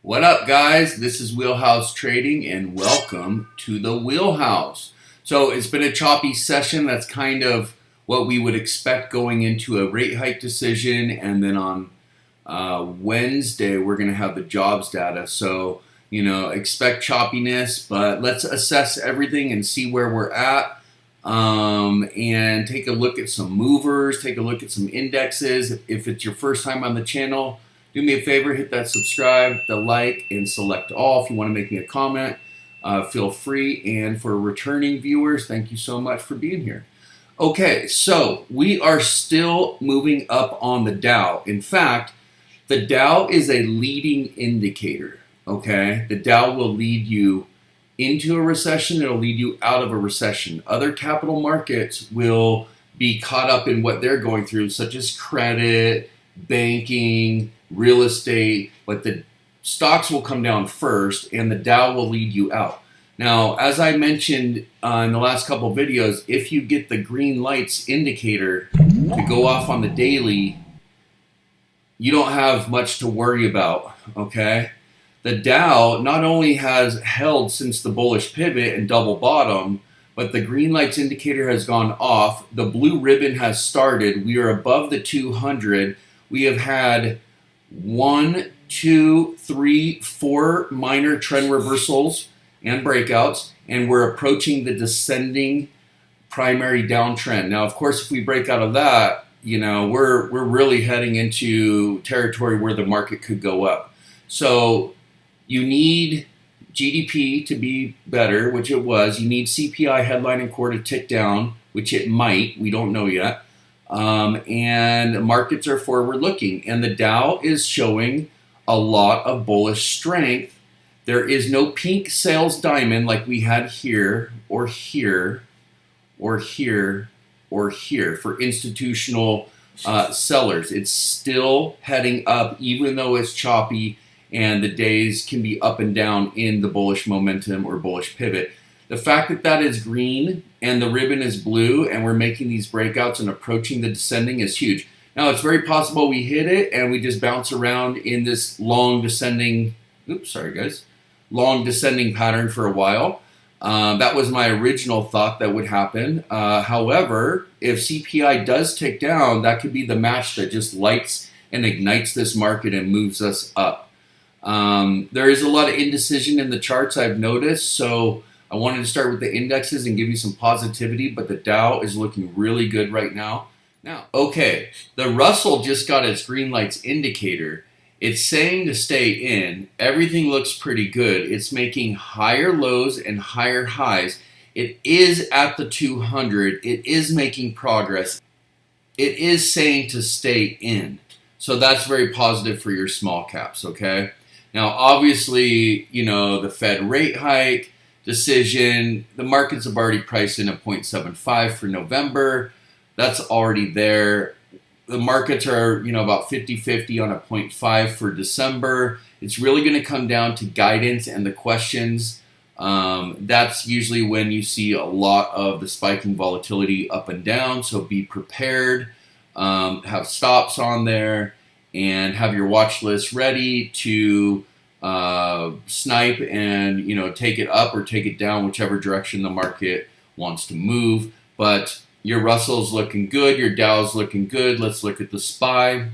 What up, guys? This is Wheelhouse Trading, and welcome to the Wheelhouse. So it's been a choppy session. That's kind of what we would expect going into a rate hike decision, and then on Wednesday we're going to have the jobs data. So expect choppiness, but let's assess everything and see where we're at, and take a look at some movers, take a look at some indexes. If it's your first time on the channel, do me a favor, hit that subscribe, the like, and select all. If you want to make me a comment, feel free. And for returning viewers, thank you so much for being here. Okay, so we are still moving up on the Dow. In fact, the Dow is a leading indicator, okay? The Dow will lead you into a recession. It'll lead you out of a recession. Other capital markets will be caught up in what they're going through, such as credit, banking, real estate, but the stocks will come down first and the Dow will lead you out. Now, as I mentioned in the last couple of videos, if you get the green lights indicator to go off on the daily, you don't have much to worry about, okay? The Dow not only has held since the bullish pivot and double bottom, but the green lights indicator has gone off. The blue ribbon has started. We are above the 200. We have had 1, 2, 3, 4 minor trend reversals and breakouts, and we're approaching the descending primary downtrend. Now, of course, if we break out of that, we're really heading into territory where the market could go up. So you need GDP to be better, which it was. You need CPI headline and core to tick down, which it might. We don't know yet. And markets are forward looking, and the Dow is showing a lot of bullish strength. There is no pink sales diamond like we had here or here or here or here for institutional sellers. It's still heading up, even though it's choppy and the days can be up and down in the bullish momentum or bullish pivot. The fact that that is green and the ribbon is blue and we're making these breakouts and approaching the descending is huge. Now, it's very possible we hit it and we just bounce around in this long descending, long descending pattern for a while. That was my original thought that would happen. However, if CPI does tick down, that could be the match that just lights and ignites this market and moves us up. There is a lot of indecision in the charts, I've noticed, so I wanted to start with the indexes and give you some positivity, but the Dow is looking really good right now. Okay, the Russell just got its green lights indicator. It's saying to stay in. Everything looks pretty good. It's making higher lows and higher highs. It is at the 200. It is making progress. It is saying to stay in. So that's very positive for your small caps, okay? Now, obviously, the Fed rate hike decision, the markets have already priced in a 0.75 for November. That's already there. The markets are, about 50-50 on a 0.5 for December. It's really going to come down to guidance and the questions. That's usually when you see a lot of the spiking volatility up and down. So be prepared, have stops on there, and have your watch list ready to snipe and take it up or take it down, whichever direction the market wants to move. But your Russell's looking good, your Dow's looking good. Let's look at the SPY.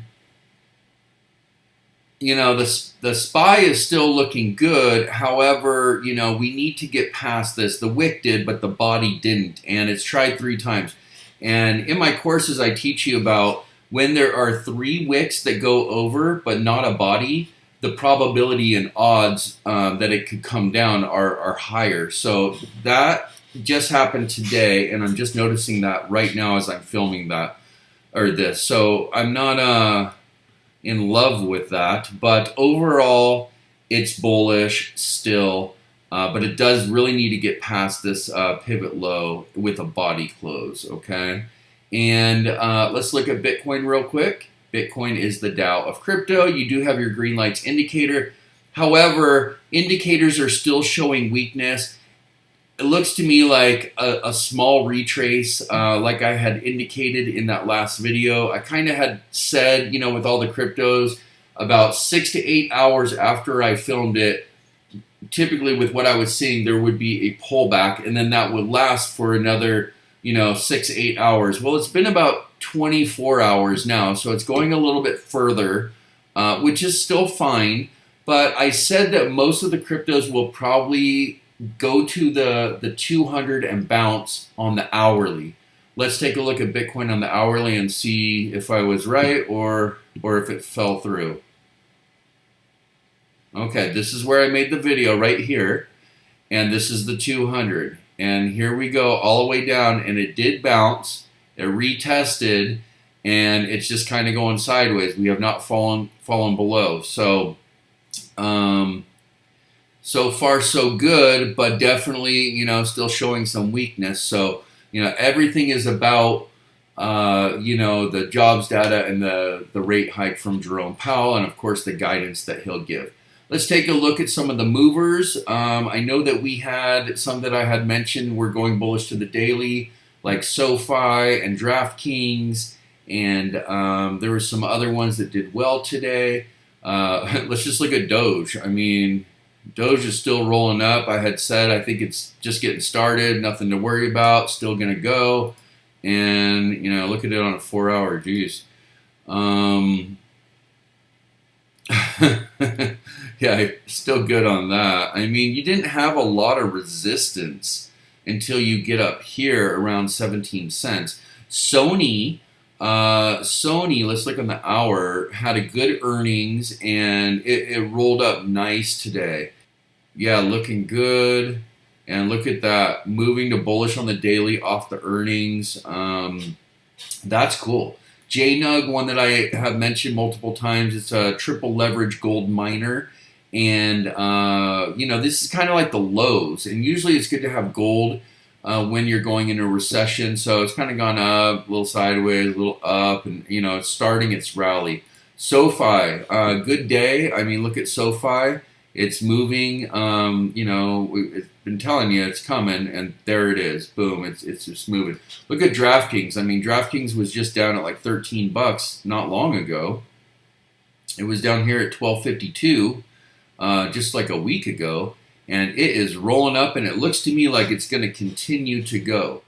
The SPY is still looking good. However, we need to get past this. The wick did, but the body didn't, and it's tried 3 times. And in my courses, I teach you about when there are 3 wicks that go over but not a body, the probability and odds that it could come down are higher. So that just happened today, and I'm just noticing that right now as I'm filming this. So I'm not in love with that, but overall it's bullish still, but it does really need to get past this pivot low with a body close, okay? And let's look at Bitcoin real quick. Bitcoin is the Dow of crypto. You do have your green lights indicator. However, indicators are still showing weakness. It looks to me like a small retrace, like I had indicated in that last video. I kind of had said, with all the cryptos, about 6 to 8 hours after I filmed it, typically with what I was seeing, there would be a pullback, and then that would last for another, 6, 8 hours. Well, it's been about 24 hours now, so it's going a little bit further, which is still fine. But I said that most of the cryptos will probably go to the 200 and bounce on the hourly. Let's take a look at Bitcoin on the hourly and see if I was right or if it fell through. Okay, this is where I made the video right here, and this is the 200. And here we go all the way down, and it did bounce. It retested, and it's just kind of going sideways. We have not fallen below. So, so far so good, but definitely, still showing some weakness. So, everything is about, the jobs data and the rate hike from Jerome Powell, and of course the guidance that he'll give. Let's take a look at some of the movers. I know that we had some that I had mentioned were going bullish to the daily, like SoFi and DraftKings, and there were some other ones that did well today. Let's just look at Doge. I mean, Doge is still rolling up. I had said I think it's just getting started, nothing to worry about, still going to go. And, look at it on a 4-hour, geez. Yeah, still good on that. I mean, you didn't have a lot of resistance until you get up here around 17 cents. Sony, let's look on the hour, had a good earnings, and it rolled up nice today. Yeah, looking good. And look at that, moving to bullish on the daily off the earnings. That's cool. JNUG, one that I have mentioned multiple times, it's a triple leverage gold miner. And, this is kind of like the lows. And usually it's good to have gold when you're going into a recession. So it's kind of gone up, a little sideways, a little up, and, it's starting its rally. SoFi, good day. I mean, look at SoFi. It's moving, it's been telling you it's coming, and there it is. Boom, it's just moving. Look at DraftKings. I mean, DraftKings was just down at like $13 not long ago. It was down here at $12.52 just like a week ago, and it is rolling up, and it looks to me like it's going to continue to go.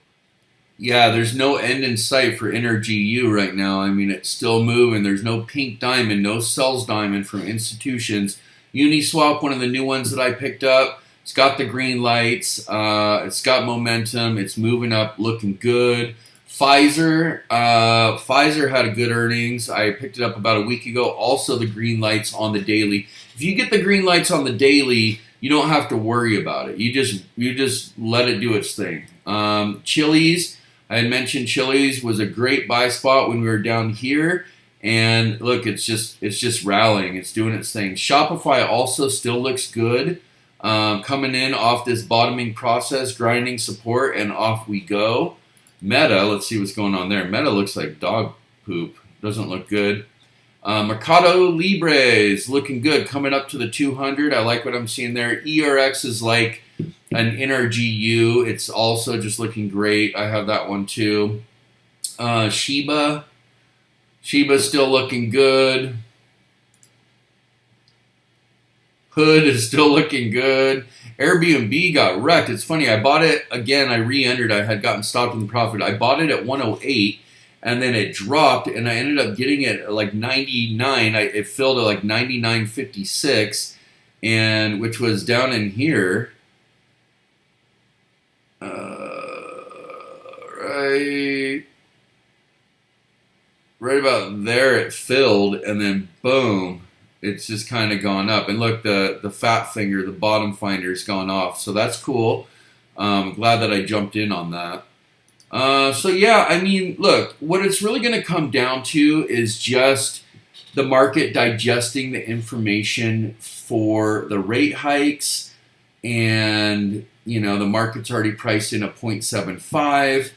Yeah, there's no end in sight for NRGU right now. I mean, it's still moving. There's no pink diamond, no sells diamond from institutions. Uniswap, one of the new ones that I picked up, it's got the green lights, it's got momentum, it's moving up, looking good. Pfizer had a good earnings. I picked it up about a week ago. Also the green lights on the daily. If you get the green lights on the daily, you don't have to worry about it. You just let it do its thing. Chili's, I had mentioned Chili's was a great buy spot when we were down here. And look, it's just rallying. It's doing its thing. Shopify also still looks good. Coming in off this bottoming process, grinding support, and off we go. Meta, let's see what's going on there. Meta looks like dog poop. Doesn't look good. Mercado Libre is looking good, coming up to the 200. I like what I'm seeing there. ERX is like an NRGU. It's also just looking great. I have that one too. Shiba's still looking good. Hood is still looking good. Airbnb got wrecked. It's funny. I bought it again. I re-entered. I had gotten stopped in the profit. I bought it at 108, and then it dropped, and I ended up getting it at like 99. It filled at like 99.56, and which was down in here. Right about there it filled, and then boom, it's just kind of gone up. And look, the fat finger, the bottom finder has gone off, so that's cool. Glad that I jumped in on that. So yeah, I mean, look, what it's really going to come down to is just the market digesting the information for the rate hikes, and the market's already priced in a 0.75.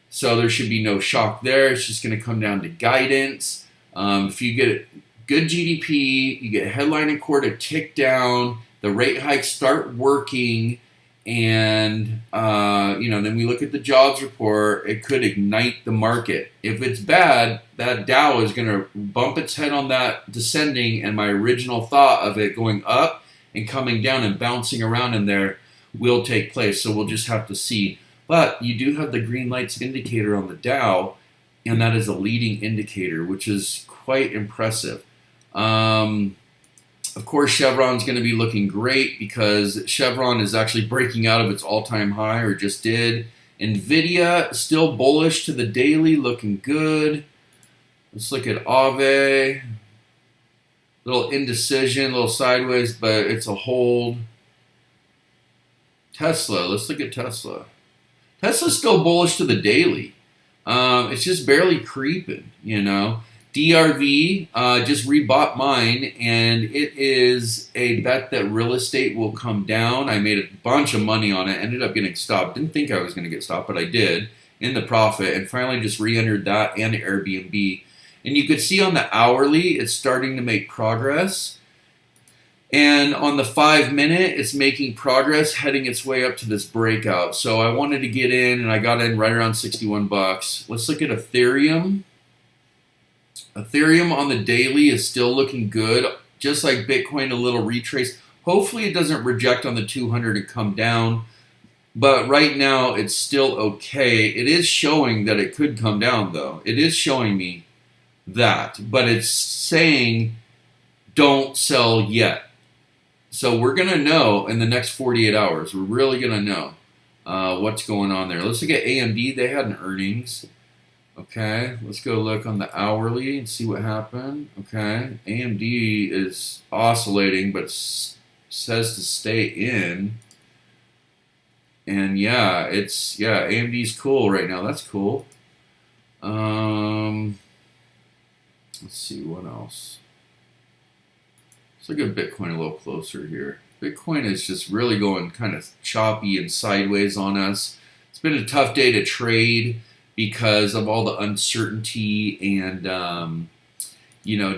So there should be no shock there. It's just going to come down to guidance. If you get good GDP, you get headline and core to tick down, the rate hikes start working, and then we look at the jobs report. It could ignite the market. If it's bad, that Dow is going to bump its head on that descending, and my original thought of it going up and coming down and bouncing around in there will take place. So we'll just have to see. But you do have the green lights indicator on the Dow, and that is a leading indicator, which is quite impressive. Of course, Chevron's going to be looking great because Chevron is actually breaking out of its all-time high, or just did. NVIDIA still bullish to the daily, looking good. Let's look at AVE. Little indecision, little sideways, but it's a hold. Tesla, let's look at Tesla. Tesla's still bullish to the daily. It's just barely creeping, DRV, just rebought mine, and it is a bet that real estate will come down. I made a bunch of money on it, ended up getting stopped. Didn't think I was going to get stopped, but I did in the profit, and finally just re-entered that and Airbnb. And you could see on the hourly, it's starting to make progress. And on the 5-minute, it's making progress, heading its way up to this breakout. So I wanted to get in, and I got in right around 61 bucks. Let's look at Ethereum. Ethereum on the daily is still looking good, just like Bitcoin, a little retrace. Hopefully it doesn't reject on the 200 and come down, but right now it's still okay. It is showing that it could come down, though. It is showing me that, but it's saying don't sell yet. So we're going to know in the next 48 hours. We're really going to know what's going on there. Let's look at AMD. They had an earnings. Okay, let's go look on the hourly and see what happened. Okay, AMD is oscillating, but says to stay in. And AMD's cool right now. That's cool. Let's see what else. Let's look at Bitcoin a little closer here. Bitcoin is just really going kind of choppy and sideways on us. It's been a tough day to trade because of all the uncertainty and,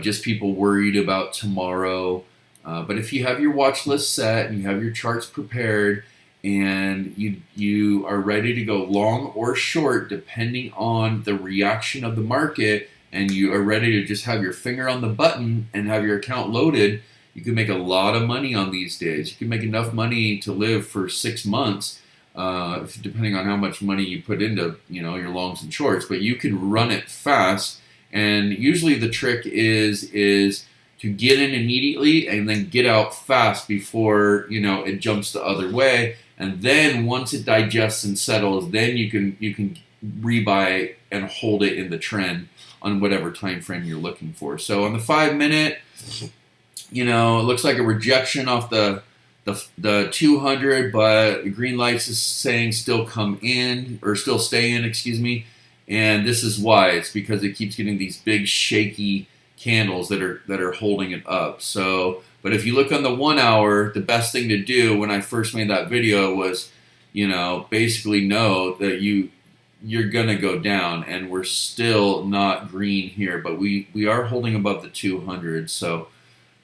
just people worried about tomorrow. But if you have your watch list set and you have your charts prepared and you are ready to go long or short depending on the reaction of the market, and you are ready to just have your finger on the button and have your account loaded, you can make a lot of money on these days. You can make enough money to live for 6 months. Depending on how much money you put into, your longs and shorts, but you can run it fast. And usually the trick is to get in immediately and then get out fast before, it jumps the other way. And then once it digests and settles, then you can rebuy and hold it in the trend on whatever time frame you're looking for. So on the 5-minute, it looks like a rejection off the 200, but the green lights is saying still come in, or still stay in, excuse me. And this is why. It's because it keeps getting these big shaky candles that are holding it up. So, but if you look on the 1 hour, the best thing to do when I first made that video was, basically know that you're gonna go down, and we're still not green here, but we are holding above the 200. So,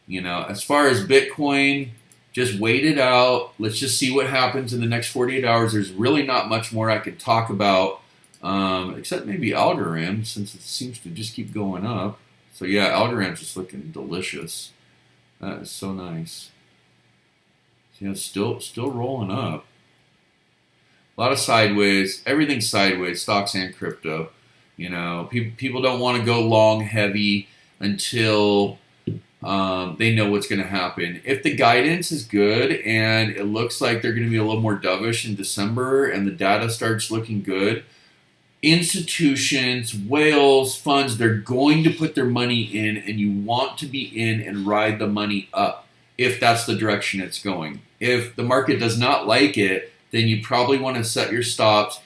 as far as Bitcoin, just wait it out. Let's just see what happens in the next 48 hours. There's really not much more I could talk about, except maybe Algorand, since it seems to just keep going up. So yeah, Algorand's just looking delicious. That is so nice. Yeah, it's still rolling up. A lot of sideways. Everything's sideways, stocks and crypto. People don't want to go long heavy until they know what's going to happen. If the guidance is good and it looks like they're going to be a little more dovish in December and the data starts looking good, institutions, whales, funds, they're going to put their money in, and you want to be in and ride the money up if that's the direction it's going. If the market does not like it, then you probably want to set your stops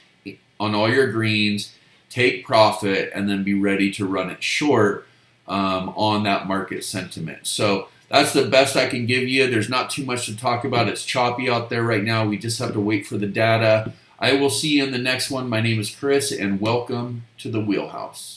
on all your greens, take profit, and then be ready to run it short on that market sentiment. So that's the best I can give you. There's not too much to talk about. It's choppy out there right now. We just have to wait for the data. I will see you in the next one. My name is Chris, and welcome to the Wheelhouse.